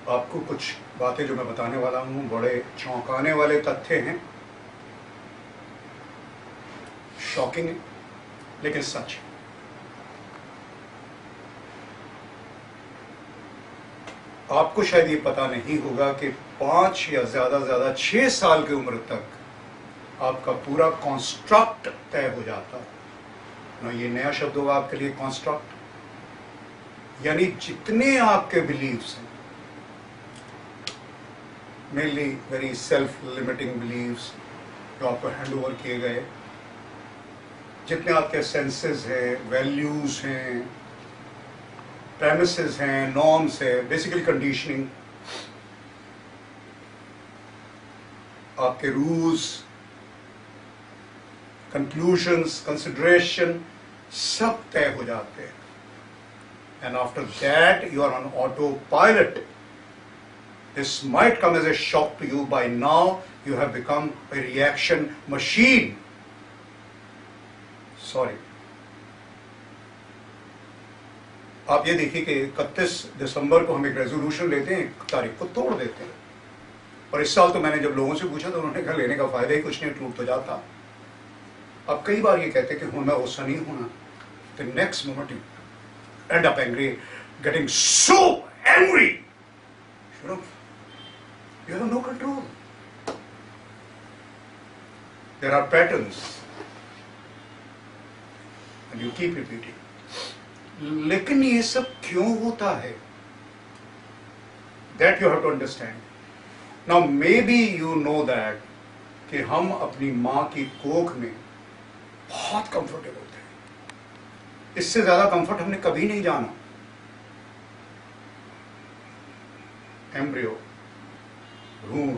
आपको कुछ बातें जो मैं बताने वाला हूँ बड़े चौंकाने वाले तथ्य हैं, शॉकिंग है लेकिन सच है। आपको शायद ये पता नहीं होगा कि 5 या ज्यादा 6 साल की उम्र तक आपका पूरा कॉन्स्ट्रक्ट तय हो जाता है ना। ये नया शब्द होगा आपके लिए, कॉन्स्ट्रक्ट, यानी जितने आपके बिलीव्स हैं, mainly very self limiting beliefs जो आपको हैंड ओवर किए गए, जितने आपके सेंसेस हैं, वैल्यूज हैं, प्रेमिसेस हैं, नॉर्म्स है, बेसिकली कंडीशनिंग, आपके रूल्स, कंक्लूजन्स, कंसिडरेशन सब तय हो जाते हैं। And after that you are on autopilot. This might come as a shock to you. By now you have become a reaction machine. Sorry. आप ये देखिए कि 31 दिसंबर को हम एक रेजोल्यूशन लेते हैं, 1 तारीख को तोड़ देते हैं। और इस साल तो मैंने जब लोगों से पूछा तो उन्होंने कहा लेने का फायदा ही कुछ नहीं, टूट तो जाता। अब कई बार ये कहते हैं कि मैं गुस्सा नहीं होना, the next moment you end up angry, getting so angry. You know, you have no control. There are patterns and you keep repeating. लेकिन ये सब क्यों होता है? That you have to understand. Now maybe you know that कि हम अपनी माँ की कोख में बहुत कंफर्टेबल थे। इससे ज्यादा कंफर्ट हमने कभी नहीं जाना। एम्ब्रियो, भ्रूण,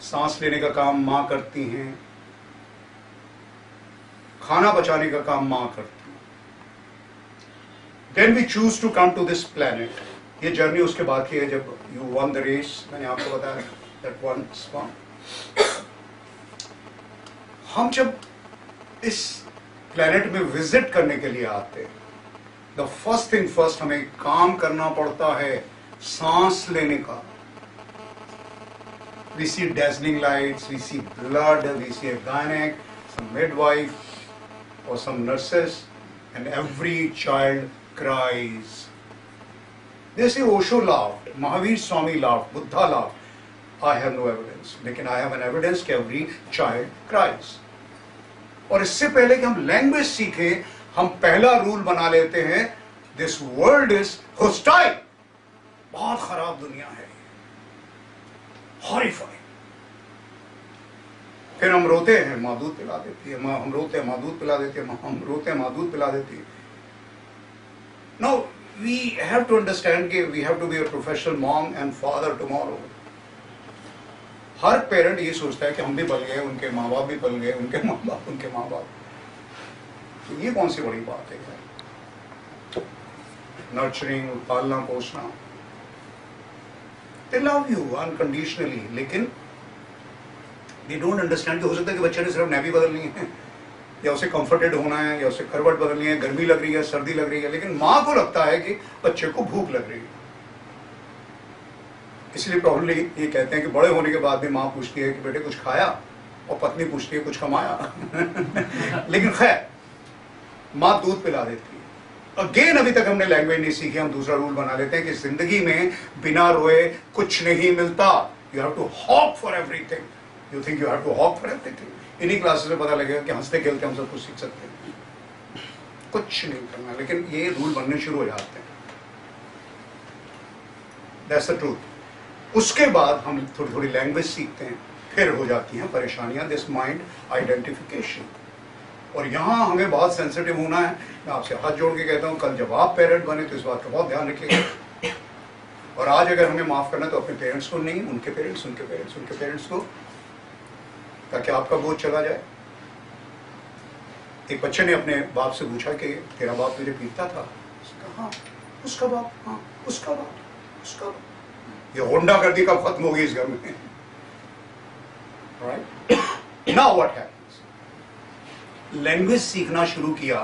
सांस लेने का काम मां करती हैं, खाना पचाने का काम मां करती है। Then we choose to come to this planet. ये जर्नी उसके बाद की है जब you won the race, मैंने आपको बताया that one swan. हम जब इस प्लेनेट में विजिट करने के लिए आते हैं, the first thing first हमें काम करना पड़ता है सांस लेने का। We see dazzling lights, we see blood, we see a gynec, some midwife or some nurses, and every child cries. They say Osho laughed, Mahavir Swami laughed, Buddha laughed. I have no evidence, लेकिन I have an evidence कि every child cries. और इससे पहले कि हम language सीखें, हम पहला रूल बना लेते हैं, this world is hostile. बहुत खराब दुनिया है, हॉरिफाइंग। फिर हम रोते हैं, माँ दूध पिला देती है, माँ हम रोते हैं, माँ दूध पिला देती है, माँ हम रोते हैं, माँ दूध पिला देती है। Now we have to understand कि we have to be a professional mom and father tomorrow. Her parent ये सोचता है कि हम भी पल गए, उनके माँ बाप भी पल गए, उनके माँ बाप उनके माँ बाप। तो ये कौन सी बड़ी बात है? नर्चरिंग, पालना पोसना, they love you unconditionally, लेकिन they don't understand कि हो सकता है कि बच्चे ने सिर्फ नैपी बदलनी है, या उसे कंफर्टेड होना है, या उसे करवट बदलनी है, गर्मी लग रही है, सर्दी लग रही है, लेकिन माँ को लगता है कि बच्चे को भूख लग रही है। इसलिए प्रॉब्लली ये कहते हैं कि बड़े होने के बाद भी माँ पूछती है कि बेटे कुछ खाया, और पत्नी पूछती है कुछ कमाया। लेकिन खैर माँ दूध पिला देती है। अगेन अभी तक हमने लैंग्वेज नहीं सीखी, हम दूसरा रूल बना लेते हैं कि जिंदगी में बिना रोए कुछ नहीं मिलता। You have to hope for everything, you think you have to hope for everything. इन्हीं क्लासेस में पता लगेगा कि हंसते खेलते हम सब कुछ सीख सकते हैं, कुछ नहीं करना, लेकिन ये रूल बनने शुरू हो जाते हैं। That's the truth. उसके बाद हम थोड़ी थोड़ी लैंग्वेज सीखते हैं, फिर हो जाती हैं परेशानियां, दिस माइंड आइडेंटिफिकेशन। और यहाँ हमें बहुत सेंसिटिव होना है। मैं आपसे हाथ जोड़ के कहता हूँ, कल जब आप पेरेंट बने तो इस बात का बहुत ध्यान रखिएगा। और आज अगर हमें माफ करना तो अपने पेरेंट्स को नहीं, उनके पेरेंट्स उनके पेरेंट्स उनके पेरेंट्स को, ताकि आपका बोझ चला जाए। एक बच्चे ने अपने बाप से पूछा कि तेरा बाप तुझे पीटता था? उसने कहा हाँ। उसका बाप? हाँ। उसका बाप? उसका बाप? ये होंडा गर्दी कब खत्म होगी इस घर में? Right now what happens? Language सीखना शुरू किया।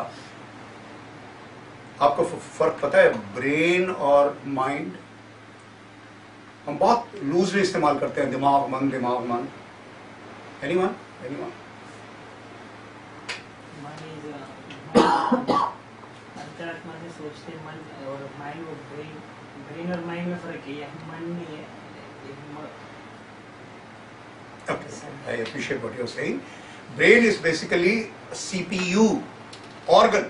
आपको फर्क पता है ब्रेन और माइंड? हम बहुत लूजली इस्तेमाल करते हैं दिमाग मन दिमाग मन. Anyone anyone? अंतरात्मा से सोचते मन और माइंड और ब्रेन. ब्रेन और माइंड में फर्क है, मन नहीं है. Okay, I appreciate what you're saying. Brain is basically a CPU organ.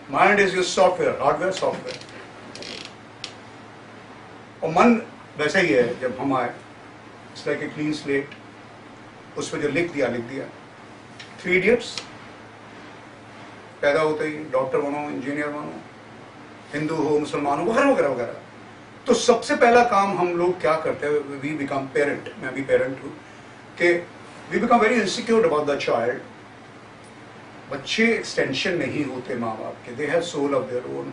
Mind is your software, hardware, software. और मन वैसा ही है. जब हम आए, it's like a clean slate. उसमें जो लिख दिया. 3 idiots. पैदा होते ही डॉक्टर बनो, इंजीनियर बनो, हिंदू हो, मुसलमान हो, वगैरह वगैरह वगैरह. तो सबसे पहला काम हम लोग क्या करते हैं? We become parent. मैं भी पेरेंट हूँ कि we become very insecure about the child. बच्चे एक्सटेंशन नहीं होते माँ बाप के. They have soul of their own.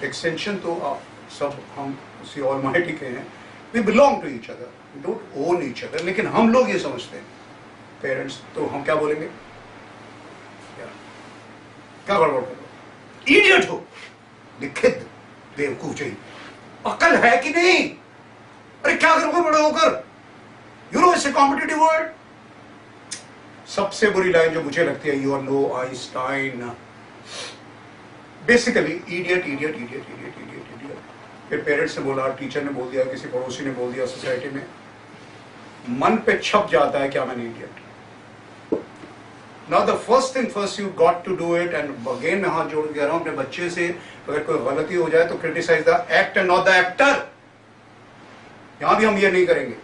Extension तो सब हम उसी ऑलमाइटी के हैं. We belong to each other, we don't own each other. लेकिन हम लोग ये समझते हैं पेरेंट्स, तो हम क्या बोलेंगे? क्या गड़बड़ करो? इडियट हो, लिखित बेवकूफ चाहिए. अकल है कि नहीं? अरे क्या करोगे बड़े होकर? You know it's a competitive world. सबसे बुरी लाइन जो मुझे लगती है, you are no Einstein. Basically idiot idiot idiot idiot idiot idiot. फिर पेरेंट्स ने बोला, टीचर ने बोल दिया, किसी पड़ोसी ने बोल दिया, सोसाइटी में मन पे छप जाता है क्या मैं idiot. Now the first thing first you got to do it, and again मैं हाथ जोड़ के कह रहा हूँ अपने बच्चे से, अगर कोई गलती हो जाए तो criticize the act and not the actor. यहाँ भी हम ये नहीं करेंगे.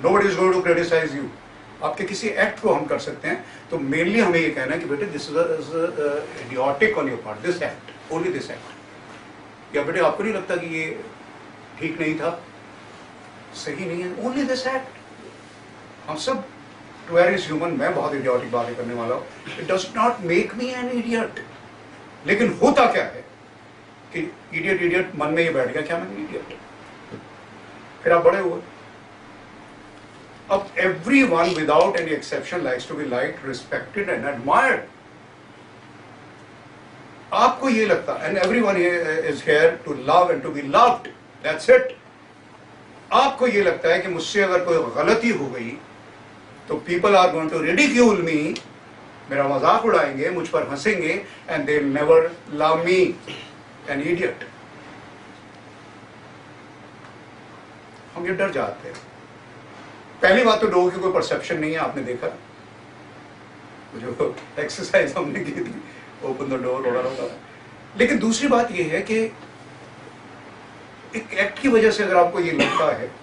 Nobody is going to criticize you. आपके किसी एक्ट को हम कर सकते हैं, तो मेनली हमें ये कहना है कि बेटे this is idiotic on your part, this act, only this act. या बेटे आपको नहीं लगता कि ये ठीक नहीं था, सही नहीं है, only this act. हम सब to where is human, मैं बहुत idiotic बातें करने वाला हूँ. It does not make me an idiot. लेकिन होता क्या है कि idiot idiot मन में ये बैठ गया, क्या मैं idiot. फिर आप बड़े हुए. अब everyone without any exception likes to be liked, respected and admired. आपको ये लगता, and everyone is here to love and to be loved. That's it. आपको ये लगता है कि मुझसे अगर कोई गलती हो गई तो people are going to ridicule me, मेरा मजाक उड़ाएंगे, मुझ पर हंसेंगे, and they will never love me, an idiot. हम ये डर जाते हैं. पहली बात तो लोगों की कोई परसेप्शन नहीं है. आपने देखा जो एक्सरसाइज हमने की थी, ओपन द डोर वगैरह. लेकिन दूसरी बात ये है कि एक एक्ट की वजह से अगर आपको ये लगता है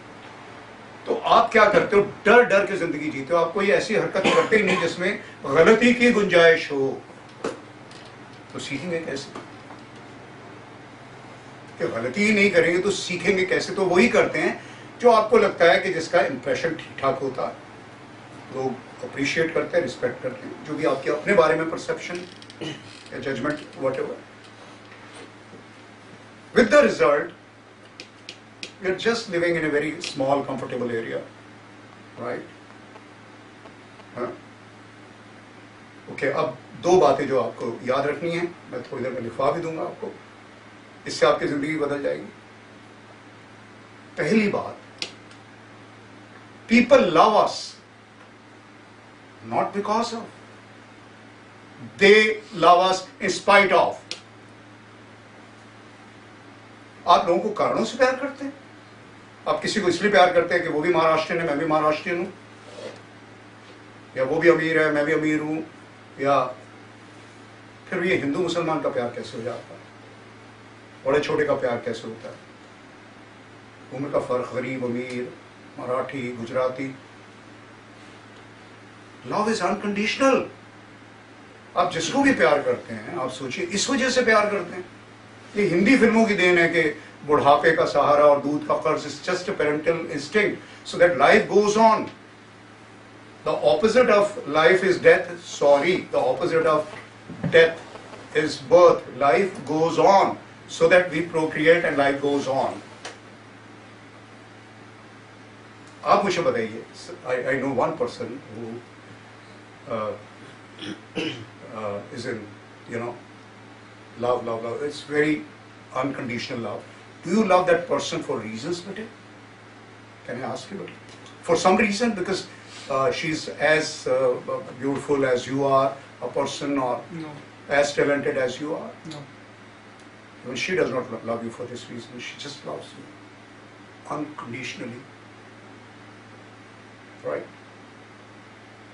तो आप क्या करते हो? डर डर के जिंदगी जीते हो. आप कोई ऐसी हरकत करते ही नहीं जिसमें गलती की गुंजाइश हो. तो सीखेंगे कैसे? कि गलती ही नहीं करेंगे तो सीखेंगे कैसे? तो वही करते हैं जो आपको लगता है कि जिसका इंप्रेशन ठीक ठाक होता है, लोग अप्रिशिएट करते हैं, रिस्पेक्ट करते हैं, जो भी आपके अपने बारे में परसेप्शन या judgement whatever. With the result we are just living in a very small comfortable area, right? Okay, अब 2 बातें जो आपको याद रखनी है, मैं थोड़ी देर में लिखवा भी दूंगा आपको, इससे आपकी जिंदगी बदल जाएगी. पहली बात, people love us not because of, they love us in spite of. आप लोगों को कारणों से प्यार करते हैं. आप किसी को इसलिए प्यार करते हैं कि वो भी महाराष्ट्रियन है, मैं भी महाराष्ट्रियन हूं, या वो भी अमीर है, मैं भी अमीर हूं, या फिर ये हिंदू मुसलमान का प्यार कैसे हो जाता है? बड़े छोटे का प्यार कैसे होता है? उम्र का फर्क, गरीब अमीर, Marathi Gujarati. Love is unconditional. आप जिसको भी प्यार करते हैं, आप सोचिए इस वजह से प्यार करते हैं. ये हिंदी फिल्मों की देन है कि बुढ़ापे का सहारा और दूध का कर्ज is just a parental instinct so that life goes on. The opposite of life is death. Sorry, the opposite of death is birth. Life goes on so that we procreate and life goes on. आप मुझे बताइए, I know one person who is in, you know, love. It's very unconditional love. Do you love that person for reasons, bete? Can I ask you? For some reason, because she's as beautiful as you are, a person, or No, as talented as you are. no. Even she does not love you for this reason. She just loves you unconditionally. Right?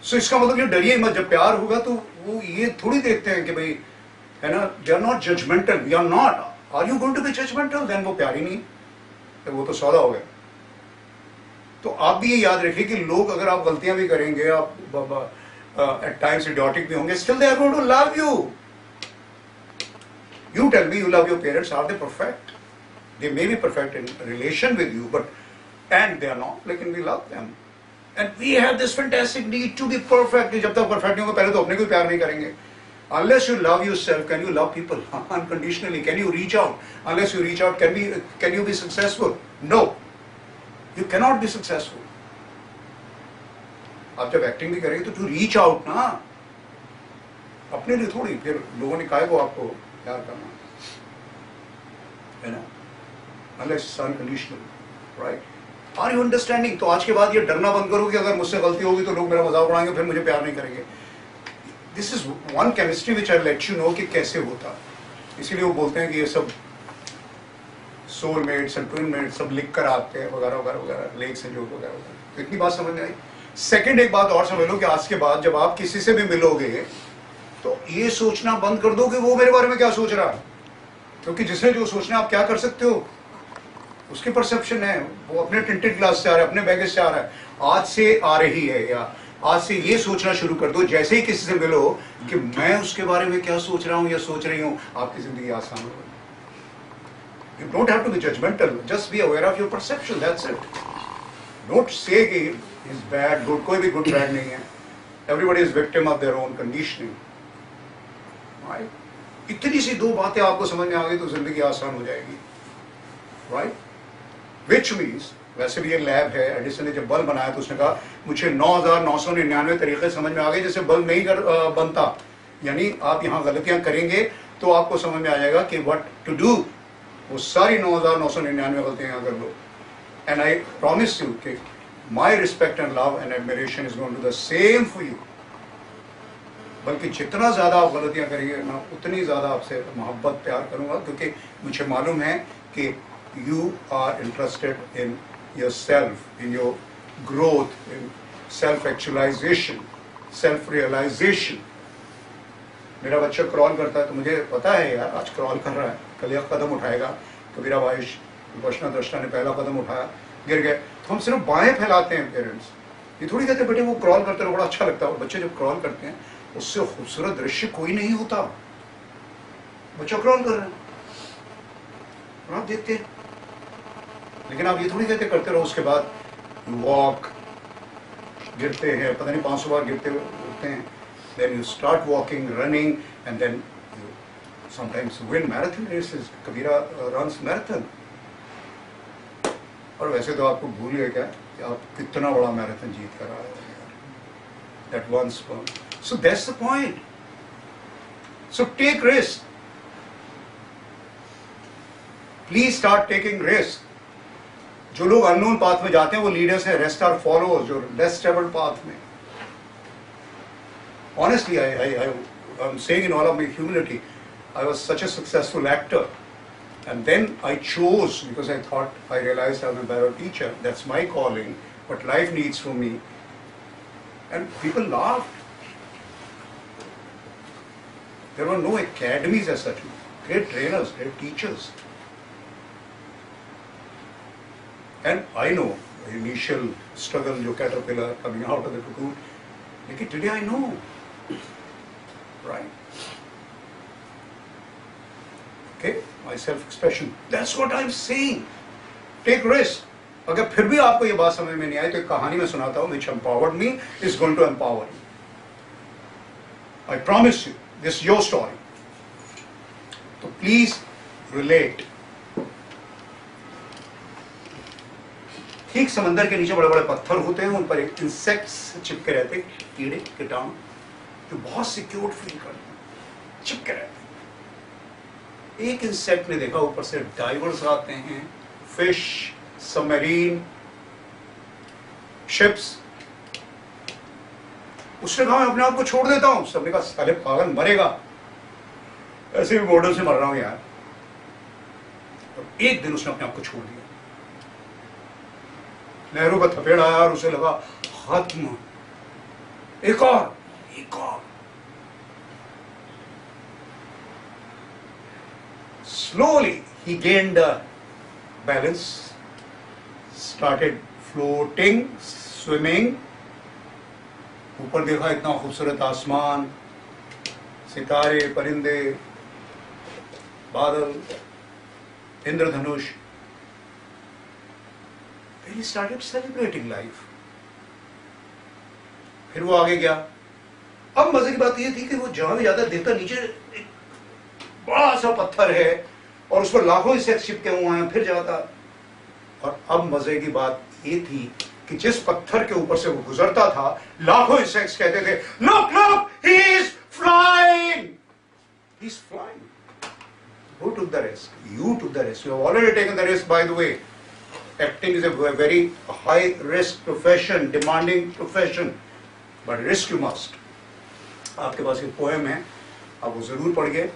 So इसका मतलब ये डरिए मत, जब प्यार होगा तो वो ये थोड़ी देखते हैं कि भाई है ना, they are not judgmental. We are not. Are you going to be judgmental? Then वो प्यार ही नहीं, तो वो तो सौदा हो गया. तो आप भी ये याद रखिए कि लोग, अगर आप गलतियां भी करेंगे, आप at times idiotic भी होंगे, still they are going to love you. You tell me, you love your parents. Are they perfect? They may be perfect in relation with you, and they are not. लेकिन we love them. And we have this fantastic need to be perfect. जब तक perfect नहीं होगा, पहले तो अपने को प्यार नहीं करेंगे. Unless you love yourself, can you love people unconditionally? Can you reach out? Unless you reach out, can you be successful? No. You cannot be successful. आप जब एक्टिंग भी करेंगे तो to reach out ना, अपने लिए थोड़ी, फिर लोगों ने काहे को आपको प्यार करना है ना, unless it's unconditional, right? Are you understanding? तो आज के बाद ये डरना बंद करो कि अगर मुझसे गलती होगी तो लोग मेरा मजाक उड़ाएंगे, फिर मुझे प्यार नहीं करेंगे. This is one chemistry which I'll let you know कि कैसे होता. इसीलिए वो बोलते हैं कि ये सब soulmates and twinmates सब लिख कर आते हैं वगैरह वगैरह वगैरह, लेख से जो वगैरह वगैरह. तो इतनी बात समझ में आई. सेकंड एक बात और समझ लो कि आज के बाद जब आप किसी से भी मिलोगे तो ये सोचना बंद कर दो कि वो मेरे बारे में क्या सोच रहा है, क्योंकि जिसने जो सोचना आप क्या कर सकते हो, उसकी परसेप्शन है, वो अपने टिंटेड ग्लास से आ रहा है, अपने बैगेज से आ रहा है. आज से आ रही है, या आज से ये सोचना शुरू कर दो जैसे ही किसी से मिलो कि मैं उसके बारे में क्या सोच रहा हूँ या सोच रही हूँ, आपकी जिंदगी आसान होगी. You don't have to be judgmental. Just be aware of your perception. That's it. Don't say कि he's bad, good. कोई भी good bad नहीं है. Everybody is victim of their own conditioning. Right? इतनी सी दो बातें आपको समझ में आ गई तो जिंदगी आसान हो जाएगी. Right? Which means, वैसे भी ये लैब है, एडिसन ने जब बल्ब बनाया तो उसने कहा मुझे 9,999 तरीके समझ में आ गए जैसे बल्ब नहीं बनता. यानी आप यहाँ गलतियां करेंगे तो आपको समझ में आ जाएगा कि what to do. वो सारी 9,999 गलतियां यहाँ कर लो. And I promise you कि my respect and love and admiration is going to do the same for you. बल्कि जितना ज़्यादा आप गलतियां करेंगे मैं उतनी ज़्यादा आपसे मोहब्बत प्यार करूँगा, क्योंकि मुझे मालूम है कि you are interested in yourself, in your growth, in self-actualization, self-realization. मेरा बच्चा क्रॉल करता है तो मुझे पता है यार आज क्रॉल कर रहा है, कल एक कदम उठाएगा. कबीरा भाई वैष्णव दृष्टा ने पहला कदम उठाया, गिर गए, तो हम सिर्फ बाएं फैलाते हैं पेरेंट्स. ये थोड़ी कहते बेटे वो क्रॉल करते रहो, बड़ा अच्छा लगता है. बच्चे जब क्रॉल करते हैं उससे खूबसूरत दृश्य कोई नहीं होता. बच्चा क्रॉल कर रहे हैं और आप देखते हैं, लेकिन आप ये थोड़ी कहते करते रहो उसके बाद वॉक, गिरते हैं, पता नहीं 500 बार गिरते उठते हैं. Then you start walking, running, and then you sometimes win marathon races. Kabira runs marathon. और वैसे तो आपको भूल गए क्या कि आप कितना बड़ा मैराथन जीत कर आए हो. That one sperm. So that's the point. So take risk. Please start taking risk. जो लोग unknown path में जाते हैं वो leaders हैं, rest are followers जो less traveled path में. Honestly, I'm saying in all of my humility, I was such a successful actor, and then I chose because I thought, I realized I'm a better teacher. That's my calling, what life needs from me. And people laughed. There were no academies as such. Great trainers, great teachers. And I know the initial struggle, your caterpillar coming out of the cocoon. Like today I know. Right? Okay? My self-expression. That's what I'm saying. Take risk. अगर फिर भी आपको ये बात समझ में नहीं आई तो एक कहानी में सुनाता हूँ which empowered me is going to empower you. I promise you, this is your story. So please relate. ठीक समंदर के नीचे बड़े बड़े पत्थर होते हैं, उन पर एक इंसेक्ट्स चिपके रहते हैं, कीड़े कीटाणु जो बहुत सिक्योर्ड फील करते हैं, चिपके रहते हैं. एक इंसेक्ट ने देखा ऊपर से डाइवर्स आते हैं, फिश, सबमरीन, ships. उसने कहा मैं अपने आप को छोड़ देता हूं। सबने कहा साले पागल, मरेगा, ऐसे भी बॉर्डर से मर रहा हूं यार। तो एक दिन उसने अपने आप को छोड़ दिया। लहरों का थपेड़ आया और उसे लगा खत्म, एक और। Slowly he gained balance, started floating, swimming. ऊपर देखा इतना खूबसूरत आसमान, सितारे, परिंदे, बादल, इंद्रधनुष। Then he started celebrating life. फिर वो आगे गया। अब मजे की बात ये थी कि वो जहां भी जाता देखता नीचे एक बड़ा सा पत्थर है और उस पर लाखों इंसेक्ट्स चिपके हुए हैं। फिर जाता, और अब मजे की बात ये थी कि जिस पत्थर के ऊपर से वो गुजरता था, लाखों इंसेक्ट्स कहते थे, look look, he is flying, he is flying. Who took the risk? You took the risk. You have already taken the risk, by the way. Acting is a very high risk profession, demanding profession, but risk you must. आपके पास एक poem है, आप वो जरूर पढ़िए।